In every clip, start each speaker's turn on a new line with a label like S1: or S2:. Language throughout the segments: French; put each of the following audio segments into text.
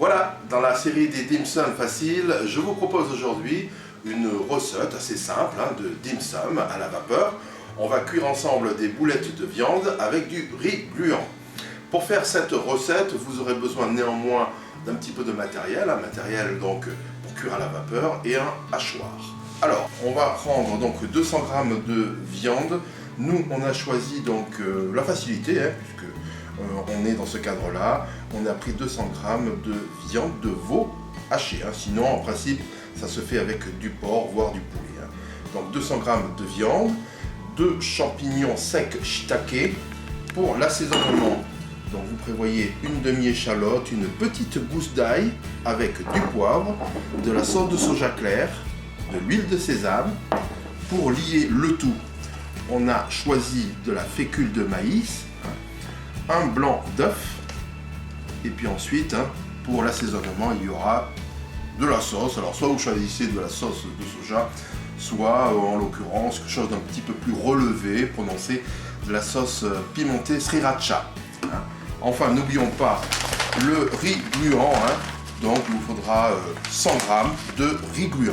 S1: Voilà, dans la série des dim sum faciles, je vous propose aujourd'hui une recette assez simple de dim sum à la vapeur. On va cuire ensemble des boulettes de viande avec du riz gluant. Pour faire cette recette, vous aurez besoin néanmoins d'un petit peu de matériel, un matériel donc pour cuire à la vapeur et un hachoir. Alors, on va prendre donc 200 g de viande. Nous, on a choisi donc la facilité, puisque on est dans ce cadre-là. On a pris 200 g de viande de veau haché. Sinon, en principe, ça se fait avec du porc, voire du poulet. Donc 200 g de viande, 2 champignons secs shiitake. Pour l'assaisonnement, donc vous prévoyez une demi-échalote, une petite gousse d'ail avec du poivre, de la sauce de soja clair, de l'huile de sésame. Pour lier le tout, on a choisi de la fécule de maïs, un blanc d'œuf, et puis ensuite, pour l'assaisonnement, il y aura de la sauce. Alors soit vous choisissez de la sauce de soja, soit en l'occurrence quelque chose d'un petit peu plus relevé, prononcé, de la sauce pimentée sriracha. Enfin, n'oublions pas le riz gluant, donc il vous faudra 100 g de riz gluant.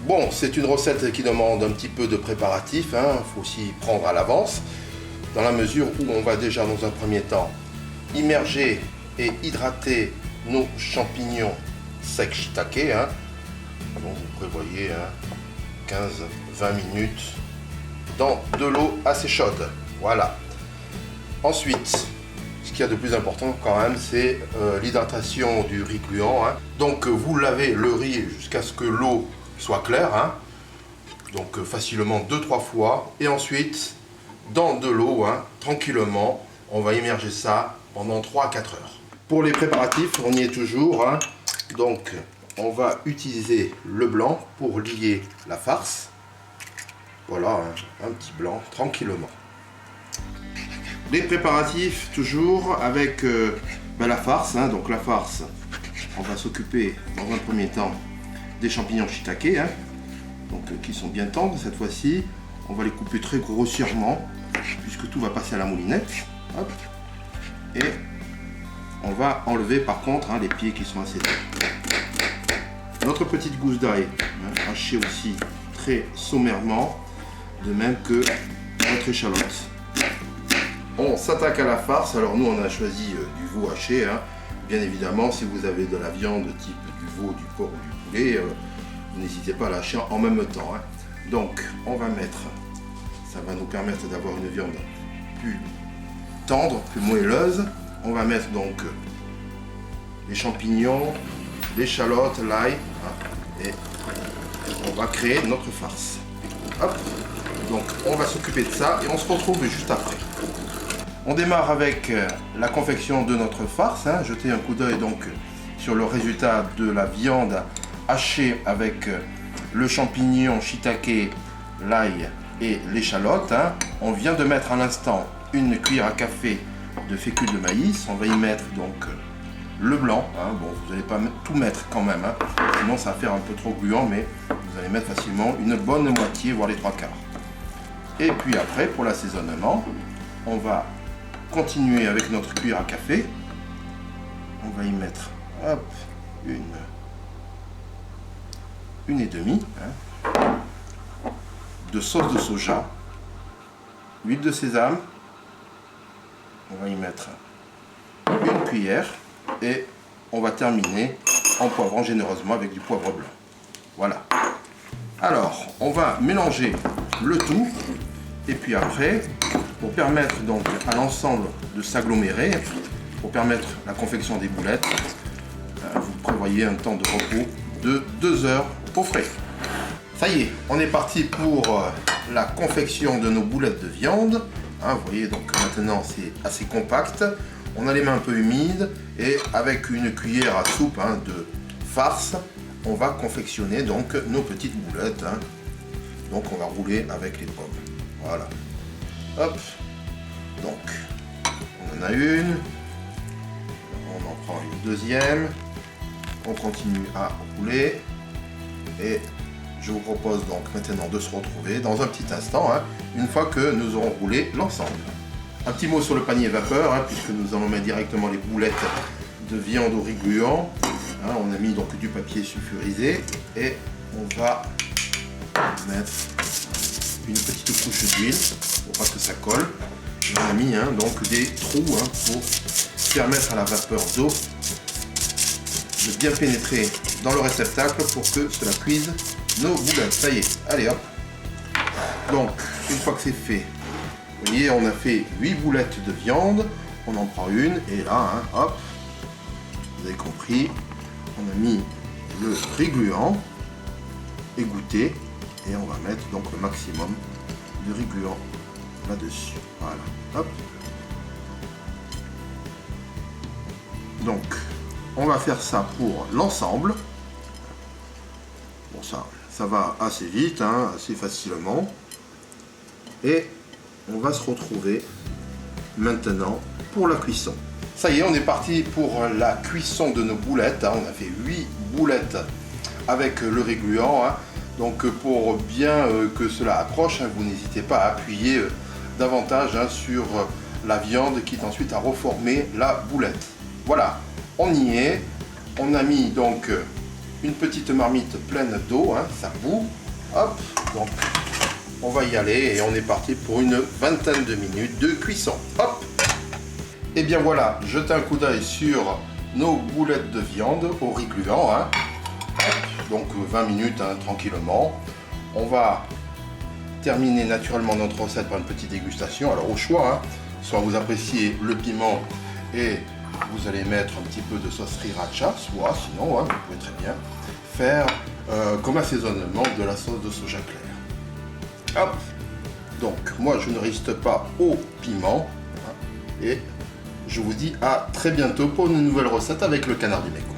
S1: Bon, c'est une recette qui demande un petit peu de préparatif, il faut s'y prendre à l'avance, dans la mesure où on va déjà dans un premier temps immerger et hydrater nos champignons secs shiitake. Donc vous prévoyez 15-20 minutes dans de l'eau assez chaude. Voilà. Ensuite, ce qu'il y a de plus important quand même, c'est l'hydratation du riz gluant. Donc vous lavez le riz jusqu'à ce que l'eau soit claire, donc facilement 2-3 fois, et ensuite dans de l'eau, tranquillement, on va immerger ça pendant 3 à 4 heures. Pour les préparatifs, on y est toujours, donc on va utiliser le blanc pour lier la farce. Voilà, un petit blanc, tranquillement. Les préparatifs, toujours avec la farce, donc la farce, on va s'occuper dans un premier temps des champignons shiitake, donc qui sont bien tendres cette fois-ci. On va les couper très grossièrement, puisque tout va passer à la moulinette. Hop. Et on va enlever par contre les pieds qui sont assez durs. Notre petite gousse d'ail, hachée aussi très sommairement, de même que notre échalote. On s'attaque à la farce. Alors nous on a choisi du veau haché, bien évidemment si vous avez de la viande type du veau, du porc ou du poulet, n'hésitez pas à lâcher en même temps. Donc on va mettre, ça va nous permettre d'avoir une viande plus tendre, plus moelleuse. On va mettre donc les champignons, l'échalote, l'ail, et on va créer notre farce. Hop. Donc on va s'occuper de ça et on se retrouve juste après. On démarre avec la confection de notre farce. Jetez un coup d'œil donc sur le résultat de la viande hachée avec le champignon shiitake, l'ail et l'échalote. On vient de mettre à l'instant une cuillère à café de fécule de maïs. On va y mettre donc le blanc. Bon, vous n'allez pas tout mettre quand même, sinon ça va faire un peu trop gluant, mais vous allez mettre facilement une bonne moitié, voire les 3/4. Et puis après, pour l'assaisonnement, on va continuer avec notre cuillère à café. On va y mettre une et demie de sauce de soja, huile de sésame. On va y mettre une cuillère et on va terminer en poivrant généreusement avec du poivre blanc. Voilà. Alors, on va mélanger le tout et puis après, pour permettre donc à l'ensemble de s'agglomérer, pour permettre la confection des boulettes, vous prévoyez un temps de repos de 2 heures au frais. Ça y est, on est parti pour la confection de nos boulettes de viande. Vous voyez, donc maintenant c'est assez compact. On a les mains un peu humides et avec une cuillère à soupe de farce, on va confectionner donc nos petites boulettes. Donc on va rouler avec les pommes. Voilà. Hop. Donc on en a une. On en prend une deuxième. On continue à rouler. Et je vous propose donc maintenant de se retrouver dans un petit instant, une fois que nous aurons roulé l'ensemble. Un petit mot sur le panier vapeur, puisque nous allons mettre directement les boulettes de viande au riz gluant. Hein, on a mis donc du papier sulfurisé et on va mettre une petite couche d'huile pour pas que ça colle. Et on a mis donc des trous pour permettre à la vapeur d'eau de bien pénétrer dans le réceptacle pour que cela cuise nos boulettes. Ça y est, allez hop. Donc une fois que c'est fait, vous voyez, on a fait 8 boulettes de viande. On en prend une et là, hop, vous avez compris, on a mis le riz gluant égoutté et on va mettre donc le maximum de riz gluant là-dessus. Voilà, hop. Donc, on va faire ça pour l'ensemble. Bon, ça va assez vite, assez facilement. Et on va se retrouver maintenant pour la cuisson. Ça y est, on est parti pour la cuisson de nos boulettes. On a fait 8 boulettes avec le riz gluant. Donc pour bien que cela accroche, vous n'hésitez pas à appuyer davantage sur la viande qui est ensuite à reformer la boulette. Voilà, on y est. On a mis donc une petite marmite pleine d'eau, ça bout. Hop, donc on va y aller et on est parti pour une vingtaine de minutes de cuisson. Hop. Et bien voilà, jetez un coup d'œil sur nos boulettes de viande au riz gluant. Donc 20 minutes tranquillement. On va terminer naturellement notre recette par une petite dégustation. Alors au choix, soit vous appréciez le piment et vous allez mettre un petit peu de sauce sriracha, soit sinon vous pouvez très bien faire comme assaisonnement de la sauce de soja clair. Hop. Donc moi je ne résiste pas au piment et je vous dis à très bientôt pour une nouvelle recette avec le Canard du Mekong.